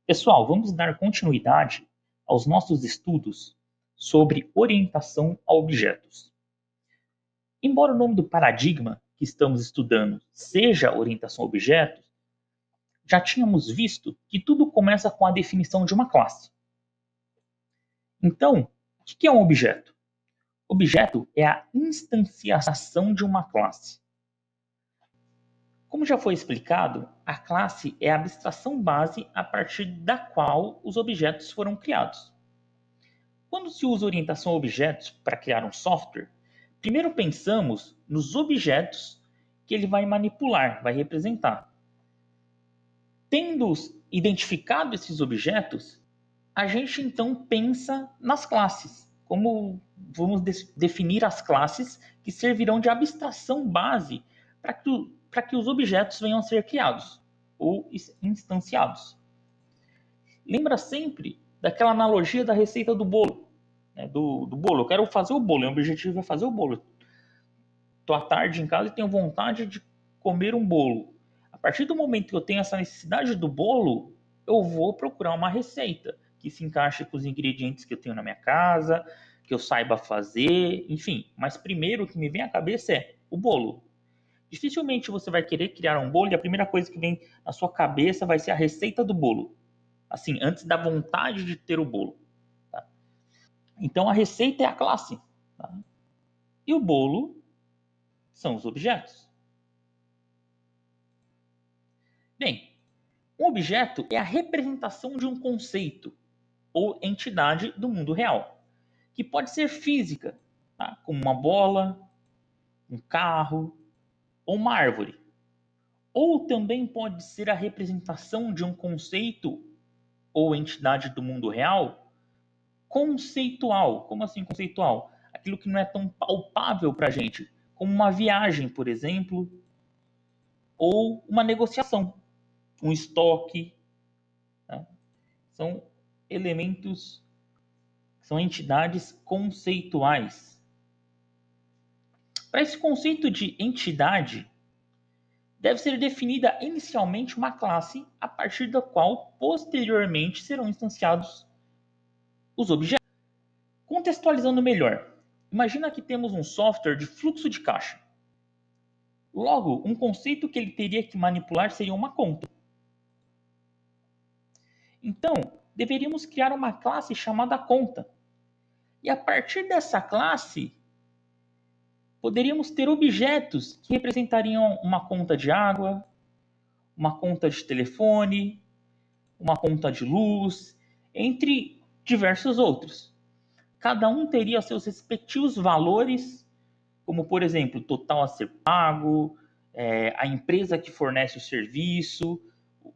Pessoal, vamos dar continuidade aos nossos estudos sobre orientação a objetos. Embora o nome do paradigma que estamos estudando seja orientação a objetos, já tínhamos visto que tudo começa com a definição de uma classe. Então, o que é um objeto? Objeto é a instanciação de uma classe. Como já foi explicado, a classe é a abstração base a partir da qual os objetos foram criados. Quando se usa orientação a objetos para criar um software, primeiro pensamos nos objetos que ele vai manipular, vai representar. Tendo identificado esses objetos, a gente então pensa nas classes. Como vamos definir as classes que servirão de abstração base para que os objetos venham a ser criados ou instanciados. Lembra sempre daquela analogia da receita do bolo. Do bolo, eu quero fazer o bolo, o objetivo é fazer o bolo. Estou à tarde em casa e tenho vontade de comer um bolo. A partir do momento que eu tenho essa necessidade do bolo, eu vou procurar uma receita que se encaixe com os ingredientes que eu tenho na minha casa, que eu saiba fazer, enfim. Mas primeiro o que me vem à cabeça é o bolo. Dificilmente você vai querer criar um bolo e a primeira coisa que vem na sua cabeça vai ser a receita do bolo. Assim, antes da vontade de ter o bolo. Tá? Então a receita é a classe. Tá? E o bolo são os objetos. Bem, um objeto é a representação de um conceito ou entidade do mundo real, que pode ser física, tá? Como uma bola, um carro ou uma árvore. Ou também pode ser a representação de um conceito ou entidade do mundo real conceitual. Como assim conceitual? Aquilo que não é tão palpável para a gente, como uma viagem, por exemplo, ou uma negociação, um estoque. Tá? São elementos, são entidades conceituais. Para esse conceito de entidade, deve ser definida inicialmente uma classe a partir da qual posteriormente serão instanciados os objetos. Contextualizando melhor, imagina que temos um software de fluxo de caixa. Logo, um conceito que ele teria que manipular seria uma conta. Então, deveríamos criar uma classe chamada conta. E a partir dessa classe, poderíamos ter objetos que representariam uma conta de água, uma conta de telefone, uma conta de luz, entre diversos outros. Cada um teria seus respectivos valores, como por exemplo, o total a ser pago, a empresa que fornece o serviço,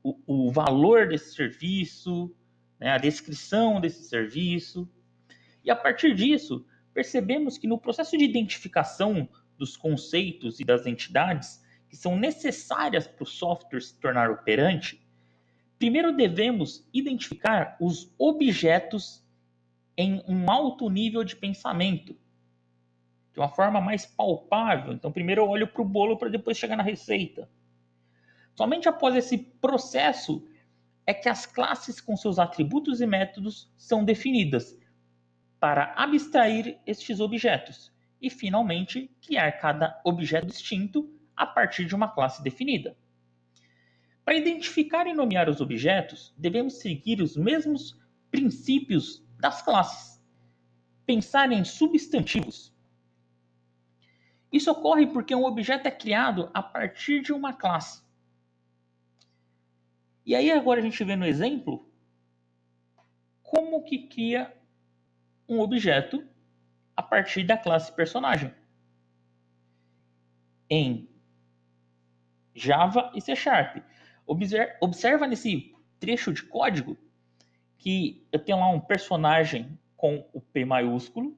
o valor desse serviço, né, a descrição desse serviço. E a partir disso, percebemos que no processo de identificação dos conceitos e das entidades que são necessárias para o software se tornar operante, primeiro devemos identificar os objetos em um alto nível de pensamento, de uma forma mais palpável. Então, primeiro eu olho para o bolo para depois chegar na receita. Somente após esse processo é que as classes com seus atributos e métodos são definidas para abstrair estes objetos e, finalmente, criar cada objeto distinto a partir de uma classe definida. Para identificar e nomear os objetos, devemos seguir os mesmos princípios das classes. Pensar em substantivos. Isso ocorre porque um objeto é criado a partir de uma classe. E aí agora a gente vê no exemplo como que cria um objeto a partir da classe personagem. Em Java e C Sharp. Observa nesse trecho de código que eu tenho lá um personagem com o P maiúsculo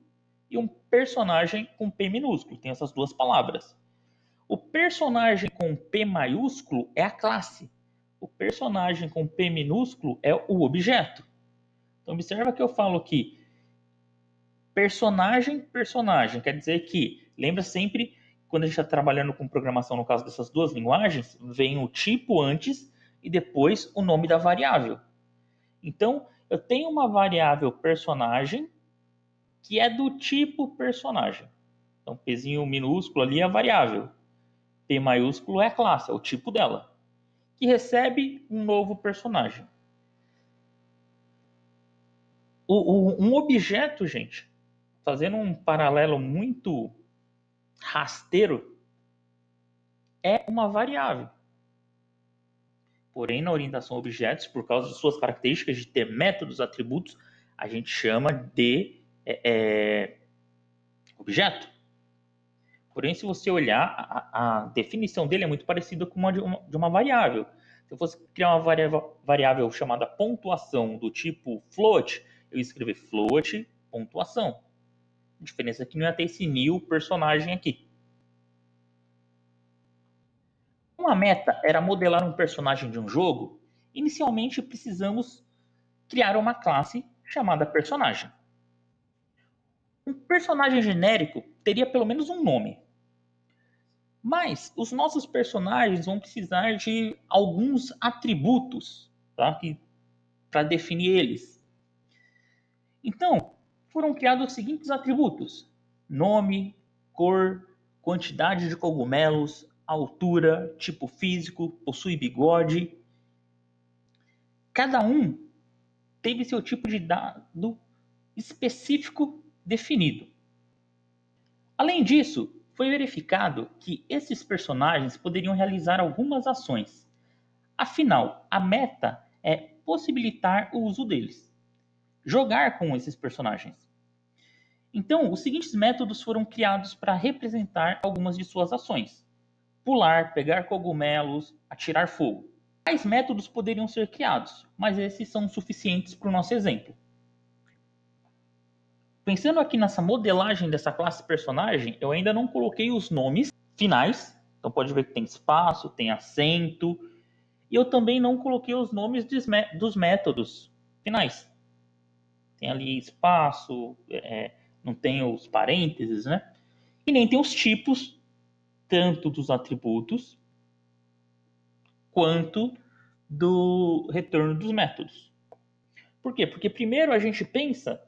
e um personagem com P minúsculo. Tem essas duas palavras. O personagem com P maiúsculo é a classe. O personagem com P minúsculo é o objeto. Então observa que eu falo aqui personagem, quer dizer que, lembra sempre, quando a gente está trabalhando com programação, no caso dessas duas linguagens, vem o tipo antes e depois o nome da variável. Então, eu tenho uma variável personagem que é do tipo personagem. Então, Pzinho minúsculo ali é a variável. P maiúsculo é a classe, é o tipo dela, que recebe um novo personagem. Um objeto, gente, fazendo um paralelo muito rasteiro, é uma variável. Porém, na orientação a objetos, por causa de suas características de ter métodos, atributos, a gente chama de objeto. Porém, se você olhar, a definição dele é muito parecida com uma de uma variável. Se eu fosse criar uma variável chamada pontuação do tipo float, eu ia escrever float pontuação. A diferença é que não ia ter esse new personagem aqui. Uma meta era modelar um personagem de um jogo. Inicialmente, precisamos criar uma classe chamada personagem. Um personagem genérico teria pelo menos um nome. Mas os nossos personagens vão precisar de alguns atributos, tá? Para definir eles. Então, foram criados os seguintes atributos: nome, cor, quantidade de cogumelos, altura, tipo físico, possui bigode. Cada um teve seu tipo de dado específico definido. Além disso, foi verificado que esses personagens poderiam realizar algumas ações. Afinal, a meta é possibilitar o uso deles, jogar com esses personagens. Então, os seguintes métodos foram criados para representar algumas de suas ações: pular, pegar cogumelos, atirar fogo. Mais métodos poderiam ser criados, mas esses são suficientes para o nosso exemplo. Pensando aqui nessa modelagem dessa classe personagem, eu ainda não coloquei os nomes finais. Então pode ver que tem espaço, tem acento. E eu também não coloquei os nomes dos métodos finais. Tem ali espaço, não tem os parênteses, né? E nem tem os tipos, tanto dos atributos, quanto do retorno dos métodos. Por quê? Porque primeiro a gente pensa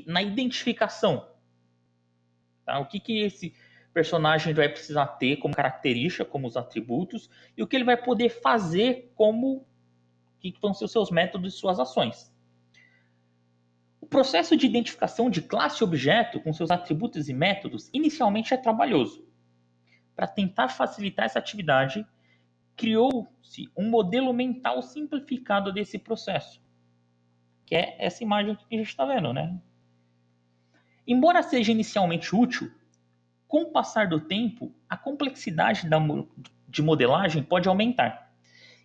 na identificação. Tá? O que esse personagem vai precisar ter como característica, como os atributos, e o que ele vai poder fazer como que vão ser os seus métodos e suas ações. O processo de identificação de classe e objeto com seus atributos e métodos inicialmente é trabalhoso. Para tentar facilitar essa atividade, criou-se um modelo mental simplificado desse processo, que é essa imagem que a gente está vendo, né? Embora seja inicialmente útil, com o passar do tempo, a complexidade de modelagem pode aumentar,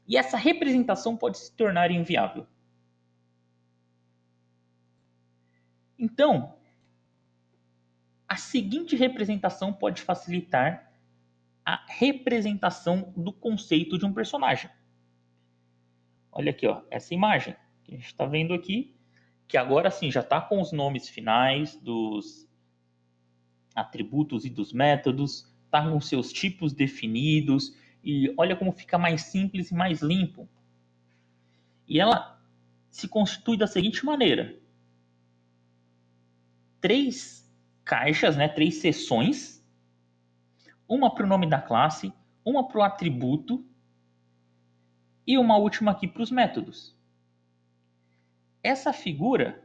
e essa representação pode se tornar inviável. Então, a seguinte representação pode facilitar a representação do conceito de um personagem. Olha aqui, ó, essa imagem que a gente está vendo aqui, que agora sim já está com os nomes finais dos atributos e dos métodos, está com seus tipos definidos, e olha como fica mais simples e mais limpo. E ela se constitui da seguinte maneira: 3 caixas, né, 3 seções, uma para o nome da classe, uma para o atributo e uma última aqui para os métodos. Essa figura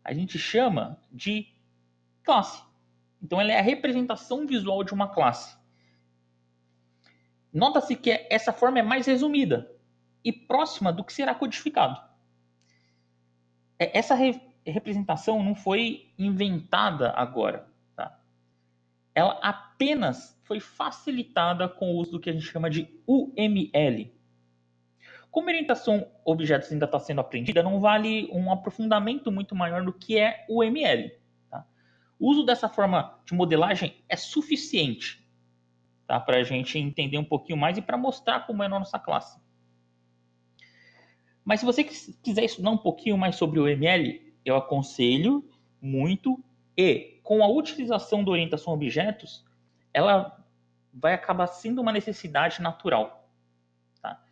a gente chama de classe. Então ela é a representação visual de uma classe. Nota-se que essa forma é mais resumida e próxima do que será codificado. Essa representação não foi inventada agora. Tá? Ela apenas foi facilitada com o uso do que a gente chama de UML. Como a orientação a objetos ainda está sendo aprendida, não vale um aprofundamento muito maior do que é o UML. Tá? O uso dessa forma de modelagem é suficiente, tá? Para a gente entender um pouquinho mais e para mostrar como é a nossa classe. Mas se você quiser estudar um pouquinho mais sobre o UML, eu aconselho muito, e com a utilização da orientação a objetos, ela vai acabar sendo uma necessidade natural. Tá?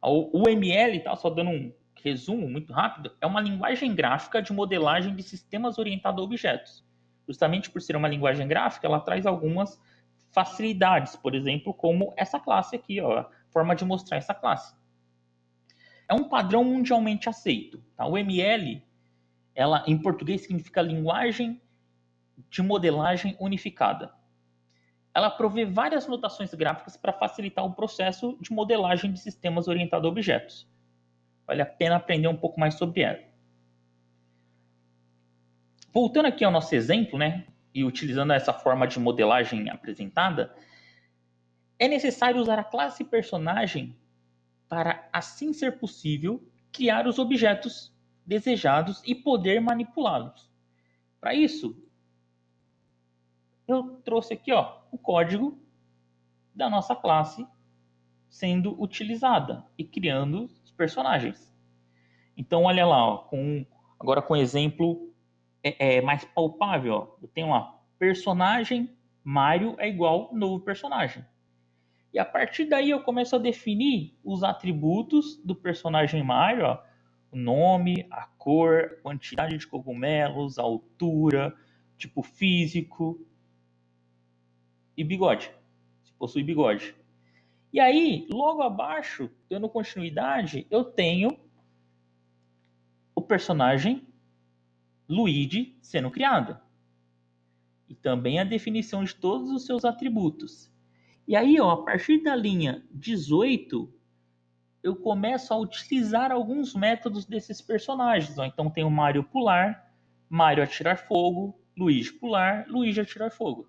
O UML, tá? Só dando resumo muito rápido, é uma linguagem gráfica de modelagem de sistemas orientado a objetos. Justamente por ser uma linguagem gráfica, ela traz algumas facilidades, por exemplo, como essa classe aqui, ó, a forma de mostrar essa classe. É um padrão mundialmente aceito. Tá? O ML, ela em português significa linguagem de modelagem unificada. Ela provê várias notações gráficas para facilitar o processo de modelagem de sistemas orientados a objetos. Vale a pena aprender um pouco mais sobre ela. Voltando aqui ao nosso exemplo, né, e utilizando essa forma de modelagem apresentada, é necessário usar a classe personagem para, assim ser possível, criar os objetos desejados e poder manipulá-los. Para isso, eu trouxe aqui ó, o código da nossa classe sendo utilizada e criando os personagens. Então, olha lá, ó, agora com exemplo mais palpável. Ó. Eu tenho lá, personagem Mario é igual novo personagem. E a partir daí eu começo a definir os atributos do personagem Mario, ó, o nome, a cor, a quantidade de cogumelos, a altura, tipo físico e bigode, se possui bigode. E aí, logo abaixo, dando continuidade, eu tenho o personagem Luigi sendo criado. E também a definição de todos os seus atributos. E aí, ó, a partir da linha 18, eu começo a utilizar alguns métodos desses personagens. Ó. Então tem o Mario pular, Mario atirar fogo, Luigi pular, Luigi atirar fogo.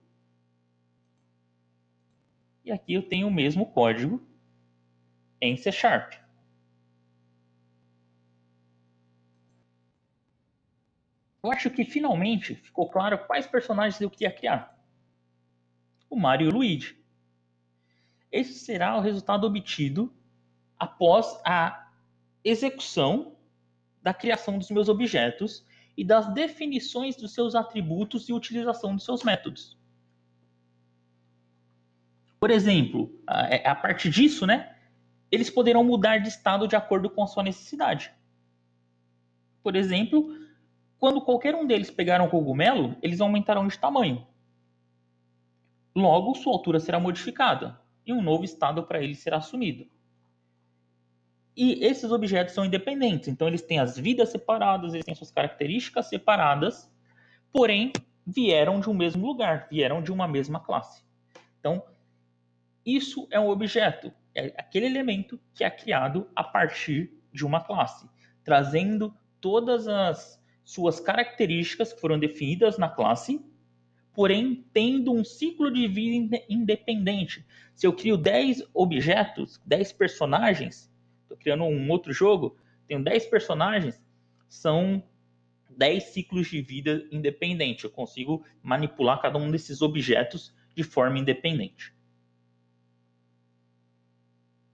E aqui eu tenho o mesmo código em C#. Eu acho que finalmente ficou claro quais personagens eu queria criar. O Mario e o Luigi. Esse será o resultado obtido após a execução da criação dos meus objetos e das definições dos seus atributos e utilização dos seus métodos. Por exemplo, a partir disso, né, eles poderão mudar de estado de acordo com a sua necessidade. Por exemplo, quando qualquer um deles pegar um cogumelo, eles aumentarão de tamanho. Logo, sua altura será modificada e um novo estado para ele será assumido. E esses objetos são independentes, então eles têm as vidas separadas, eles têm suas características separadas, porém vieram de um mesmo lugar, vieram de uma mesma classe. Então, isso é um objeto, é aquele elemento que é criado a partir de uma classe, trazendo todas as suas características que foram definidas na classe, porém tendo um ciclo de vida independente. Se eu crio 10 objetos, 10 personagens, estou criando um outro jogo, tenho 10 personagens, são 10 ciclos de vida independente. Eu consigo manipular cada um desses objetos de forma independente.